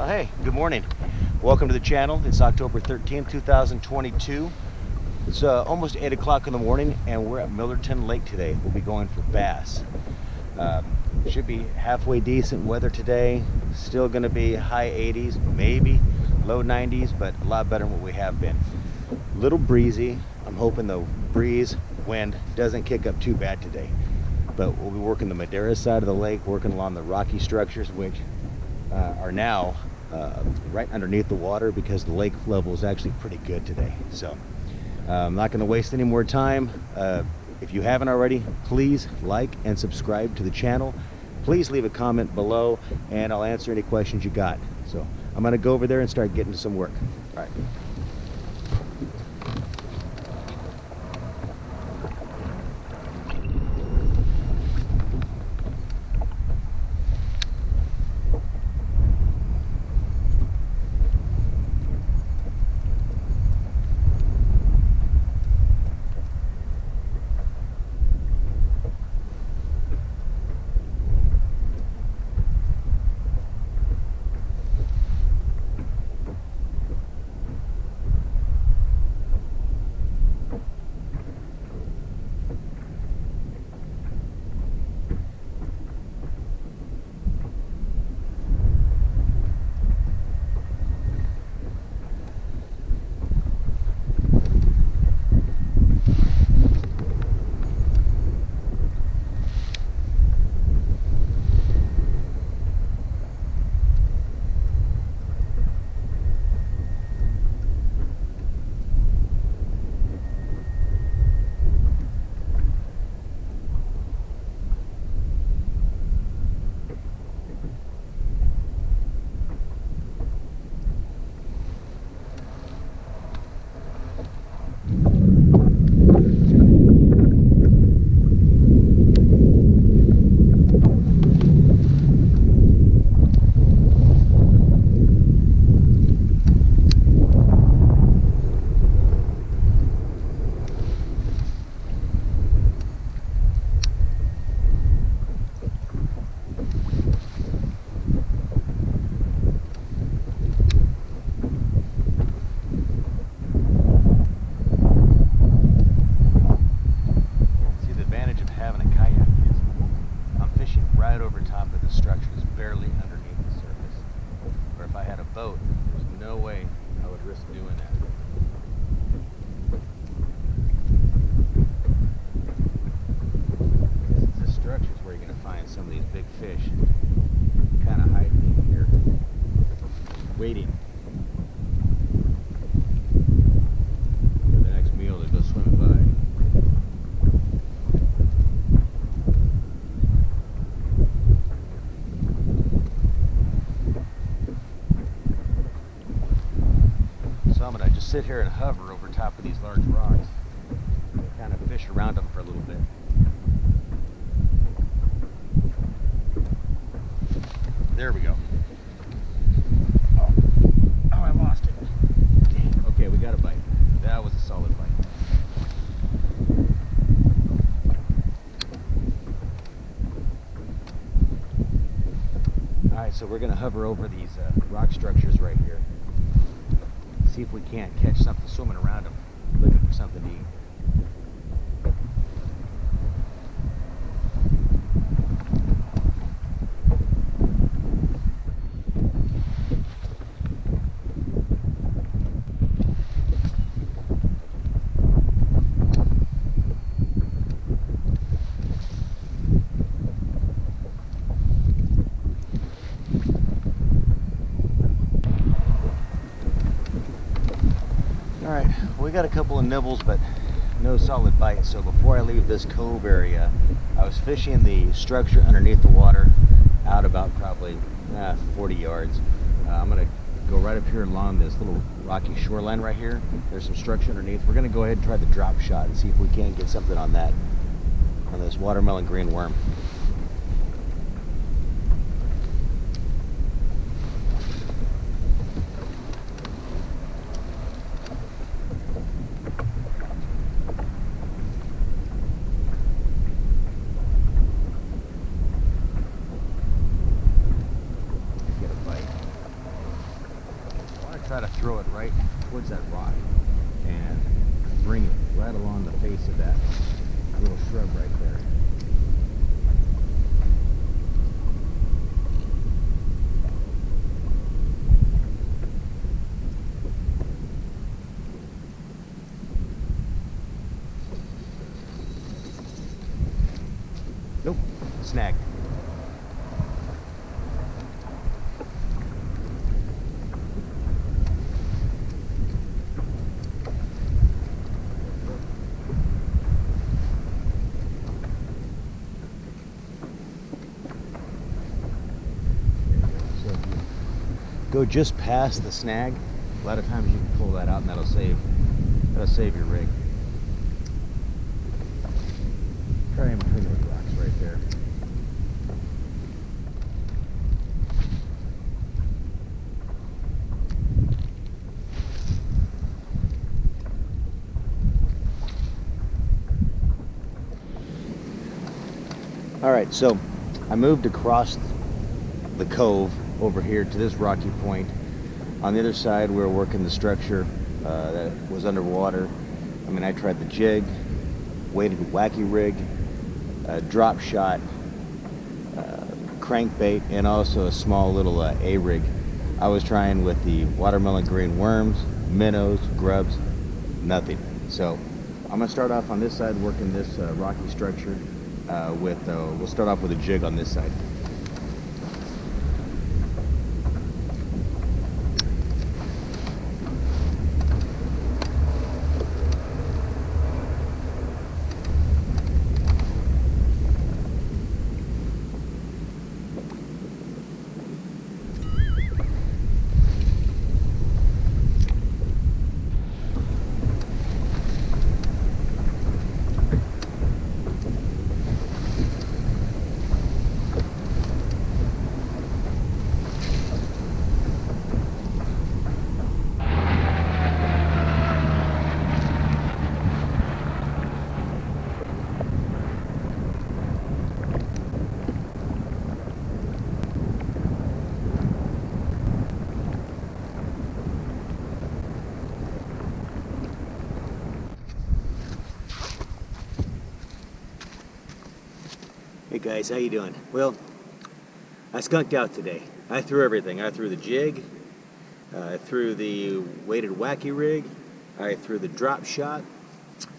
Hey, good morning. Welcome to the channel. It's October 13th, 2022. It's almost 8 o'clock in the morning and we're at Millerton Lake today. We'll be going for bass. Should be halfway decent weather today. Still going to be high 80s, maybe low 90s, but a lot better than what we have been. Little breezy. I'm hoping the breeze, wind doesn't kick up too bad today. But we'll be working the Madeira side of the lake, working along the rocky structures, which are now right underneath the water because the lake level is actually pretty good today. So I'm not going to waste any more time. If you haven't already, please like and subscribe to the channel. Please leave a comment below and I'll answer any questions you got. So I'm going to go over there and start getting to some work. All right. Waiting for the next meal to go swimming by. So I'm going to just sit here and hover over top of these large rocks and kind of fish around them for a little bit. There we go. That was a solid bite. Alright, so we're going to hover over these rock structures right here. See if we can't catch something swimming around them, looking for something to eat. Alright, we got a couple of nibbles, but no solid bites. So before I leave this cove area, I was fishing the structure underneath the water out about probably 40 yards. I'm going to go right up here along this little rocky shoreline right here. There's some structure underneath. We're going to go ahead and try the drop shot and see if we can get something on that, on this watermelon green worm. try to throw it right towards that rock and bring it right along the face of that little shrub right there. Nope, snagged. So if you go just past the snag, a lot of times you can pull that out and that'll save your rig. Try in between those rocks right there. All right, so I moved across the cove over here to this rocky point. On the other side, we were working the structure that was underwater. I mean, I tried the jig, weighted Wacky rig, drop shot, crankbait, and also a small little A-rig. I was trying with the watermelon green worms, minnows, grubs, nothing. So I'm gonna start off on this side working this rocky structure we'll start off with a jig on this side. Hey guys, how you doing? Well, I skunked out today. I threw everything. I threw the jig, I threw the weighted Wacky rig, I threw the drop shot,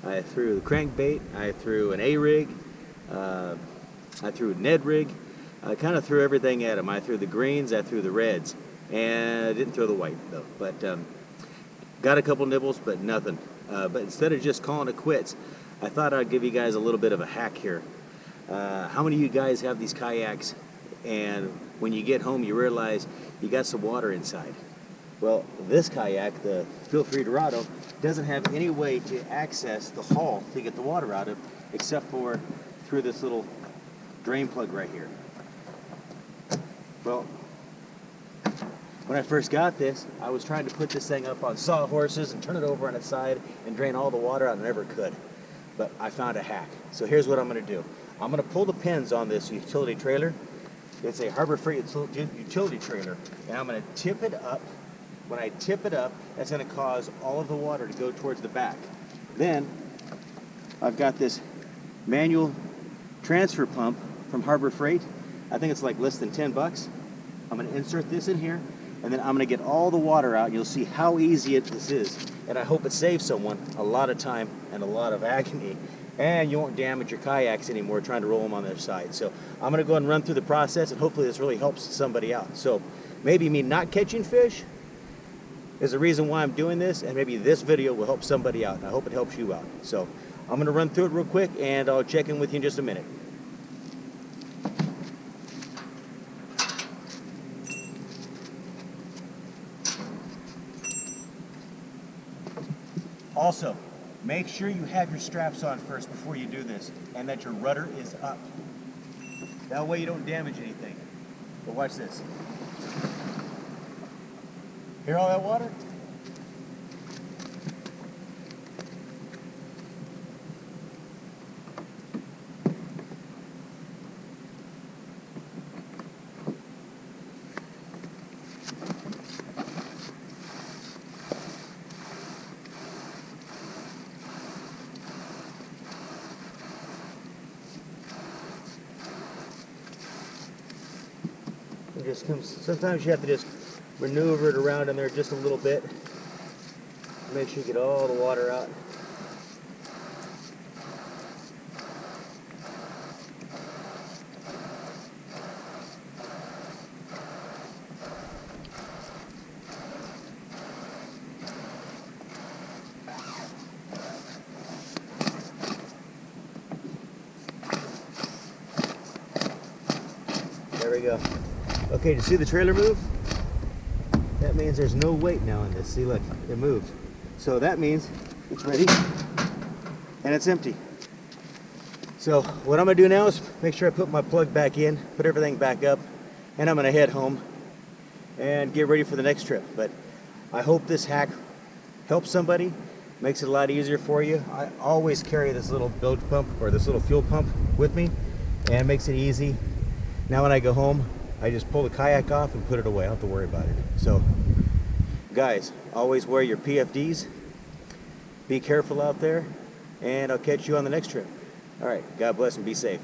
I threw the crankbait, I threw an A-rig, I threw a Ned Rig. I kind of threw everything at him. I threw the greens, I threw the reds, and I didn't throw the white though. But got a couple nibbles, but nothing. But instead of just calling it quits, I thought I'd give you guys a little bit of a hack here. How many of you guys have these kayaks and when you get home you realize you got some water inside? Well, this kayak, the Feelfree Dorado, doesn't have any way to access the hull to get the water out of except for through this little drain plug right here. Well, when I first got this, I was trying to put this thing up on sawhorses and turn it over on its side and drain all the water out and I never could. But I found a hack. So here's what I'm going to do. I'm going to pull the pins on this utility trailer. It's a Harbor Freight utility trailer, and I'm going to tip it up. When I tip it up, that's going to cause all of the water to go towards the back. Then I've got this manual transfer pump from Harbor Freight. I think it's like less than 10 bucks. I'm going to insert this in here, and then I'm going to get all the water out. You'll see how easy this is, and I hope it saves someone a lot of time and a lot of agony. And you won't damage your kayaks anymore trying to roll them on their side. So I'm going to go ahead and run through the process, and hopefully this really helps somebody out. So maybe me not catching fish is the reason why I'm doing this, and maybe this video will help somebody out, and I hope it helps you out. So I'm going to run through it real quick, and I'll check in with you in just a minute. Also, make sure you have your straps on first before you do this, and that your rudder is up. That way you don't damage anything. But watch this. Hear all that water? And just sometimes you have to just maneuver it around in there just a little bit. Make sure you get all the water out. There we go. Okay, to see the trailer move? That means there's no weight now in this. See, look, it moved. So that means it's ready and it's empty. So what I'm gonna do now is make sure I put my plug back in, put everything back up, and I'm gonna head home and get ready for the next trip. But I hope this hack helps somebody, makes it a lot easier for you. I always carry this little bilge pump or this little fuel pump with me, and it makes it easy. Now when I go home, I just pull the kayak off and put it away. I don't have to worry about it. So guys, always wear your PFDs. Be careful out there, and I'll catch you on the next trip. All right, God bless and be safe.